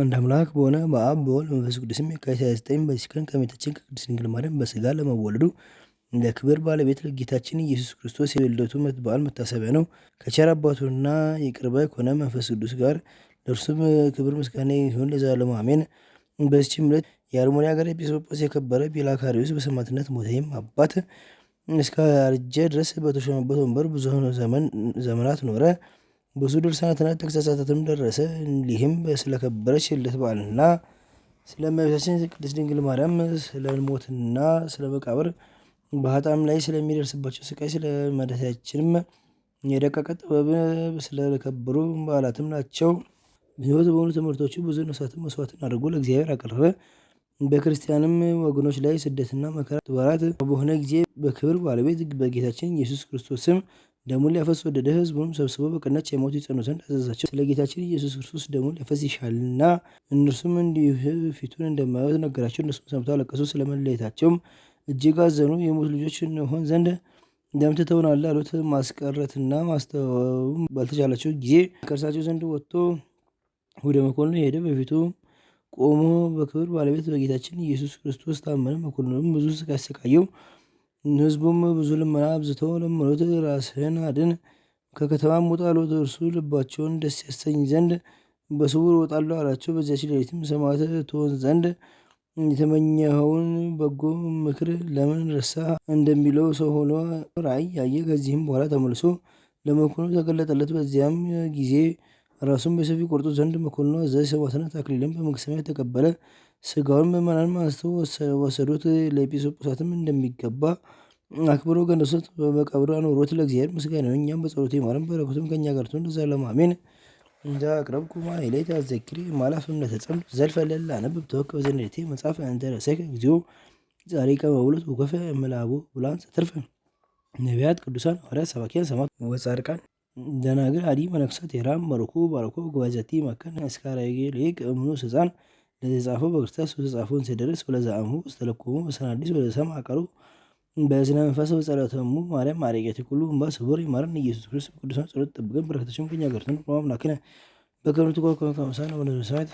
አንድ አምላክ በሆነ በአብ በወልድ በመንፈስ ቅዱስም የካቲት 29 በዚህ ቀን ከእመቤታችን ከቅድስት ድንግል ማርያም በሥጋ ለመወለዱ ለክብር ባለቤት ለጌታችን ኢየሱስ ክርስቶስ የልደቱ በዓል መታሰቢያ ነው። ከቸር አባቱና ይቅር ባይ ከሆነ መንፈስ ቅዱስ ጋር ለእርሱም ክብር ምስጋና ይሁን ለዘላለሙ አሜን። በዚችም ዕለት የአርሞንያ ሀገር ኤጲስቆጶስ የከበረ ጲላካሪዮስ በሰማዕትነት ሞተ። ይህም አባት እስከ አረጀ ድረስ በተሾመበት ወንበር ብዙ ዘመናት ኖረ። ብዙ ድርሳናትና ተግሣጻትም ደረሰ። እንዲህም ስለከበረች የልደት በዓልና ስለ እመቤታችን ቅድስት ድንግል ማርያም ስለ ሞትና ስለ መቃብር በኃጥአንም ላይ ስለሚደርስባቸው ስቃይ ስለ መድኃኒታችንም የደቀቀ ጥበብ ስለከበሩ በዓላትም ናቸው። ሕይወት በሆኑ ትምህርቶቹ ብዙ ነፍሳትን መስዋዕትን አድርጎ ለእግዚአብሔር አቀረበ። በክርስቲያንም ወገኖች ላይ ስደትና መከራ ወራት በሆነ ጊዜ በክብር ባለቤት በጌታችን ኢየሱስ ክርስቶስ ስም ደሙን ሊያፈስ ወደደ። ሕዝቡንም ሰብስቦ በቀናች ሃይማኖት ይጸኑ ዘንድ አዘዛቸው። ስለ ጌታችን ኢየሱስ ክርስቶስ ደሙን ሊያፈስ ይሻልና እነርሱም እንዲህ ፊቱን እንደማያዩት ነገራቸው። እነርሱም ሰምተው አለቀሱ። ስለ መለየታቸውም እጅግ አዘኑ። የሙት ልጆች እንሆን ዘንድ ደም ትተውናል አሉት። ማስቀረትና ማስተውም ባልተቻላቸው ጊዜ ከእርሳቸው ዘንድ ወጥቶ ወደ መኮንኑ ሄደ። በፊቱ ቆሞ በክብር ባለቤት በጌታችን ኢየሱስ ክርስቶስ ታመነ። መኮንኑም ብዙ ስቃይ አሰቃየው። ሕዝቡም ብዙ ልመና አብዝተው ለመኑት። ራስህን አድን፣ ከከተማም ውጣ አሉት። እርሱ ልባቸውን ደስ ያሰኝ ዘንድ በስውር እወጣለሁ አላቸው። በዚያች ሌሊትም ሰማዕት ትሆን ዘንድ የተመኘኸውን በጎ ምክር ለምን ረሳህ እንደሚለው ሰው ሆኖ ራእይ ያየ። ከዚህም በኋላ ተመልሶ ለመኮንኑ ተገለጠለት። በዚያም ጊዜ ራሱን በሰይፍ ይቆርጡት ዘንድ መኮንኑ አዘዘ። የሰማዕትነት አክሊልን በመንግሥተ ሰማያት ተቀበለ። ሥጋውን ምዕመናን አንስተው ወሰዱት። ለኤጲስቆጶሳትም እንደሚገባ አክብረው ገነዙት። በመቃብር አኖሩት። ለእግዚአብሔር ምስጋና ይሁን፣ እኛም በጸሎቱ ይማረን፣ በረከቱም ከእኛ ጋር ትሁን ለዘላለሙ አሜን። እንዘ አቅረብኩ ማሕሌተ አዘኪሬ እምአላፍ እምነተጸምዱ ዘልፈ ለላ አነብብ ተወከፍ ዘንዴቴ መጽሐፈ እንተ ረሰይከ እግዚኦ ጻድቃ ወውሉት ወኮፈ እምላቡ ብሉዓን ዘተርፈ ነቢያት ቅዱሳን ሐዋርያት ሰባክያን ሰማዕታት ወጻድቃን ደናግል አዲ መነኮሳት ሄራን ባርኩ ጉባኤ ዘቲ መካነ እስከ አረጋዊ ሊቅ እምኑስ ሕፃን ለተጻፈው በክርስቶስ ወተጻፈውን ሲደርስ ወለዘአምሁ ወስተለኮሙ በሰናዲስ ወለሰምዐ ቃሉ በዝነ መንፈስ በጸሎተሙ ማርያም ማረቄት ኩሉ እምባ ስቡር ይማረን። ኢየሱስ ክርስቶስ በቅዱሳን ጸሎት ጠብቀን፣ በረከታቸውም ከእኛ ጋር ትኑር። አምላክነ በከመ ትኮን ከመ አምሳለ ወለዘ ሰማያት